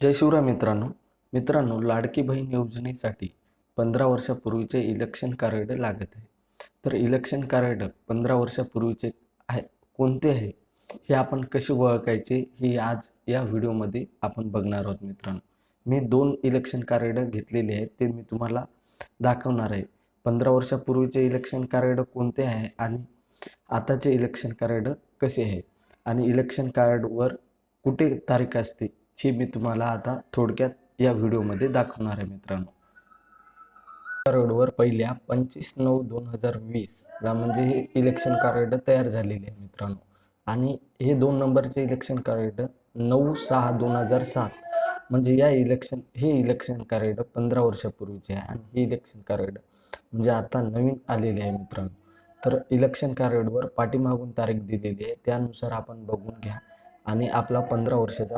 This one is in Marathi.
जय शिवराय मित्रांनो लाडकी बहीण योजनेसाठी 15 वर्षापूर्वीचे इलेक्शन कार्ड लागत आहे. तर इलेक्शन कार्ड 15 वर्षापूर्वीचे आहे कोणते आहे हे आपण कसे ओळखायचे हे आज या व्हिडिओमध्ये आपण बघणार आहोत. मित्रांनो, मी 2 इलेक्शन कार्ड घेतलेले आहेत, ते मी तुम्हाला दाखवणार आहे. 15 वर्षापूर्वीचे इलेक्शन कार्ड कोणते आहे आणि आताचे इलेक्शन कार्ड कसे आहे आणि इलेक्शन कार्डवर कुठे तारीख असते हे मी तुम्हाला आता थोडक्यात या व्हिडिओमध्ये दाखवणार आहे. मित्रांनो, कार्डवर पहिल्या 25/9/2020 ला म्हणजे हे इलेक्शन कार्ड तयार झालेले आहे मित्रांनो. आणि हे 2 नंबरचे इलेक्शन कार्ड 9/6/2007 म्हणजे हे इलेक्शन कार्ड 15 वर्षापूर्वीचे आहे आणि हे इलेक्शन कार्ड म्हणजे आता नवीन आलेले आहे मित्रांनो. तर इलेक्शन कार्डवर पाठीमागून तारीख दिलेली आहे, त्यानुसार आपण बघून घ्या आणि आपला 15 वर्षाचा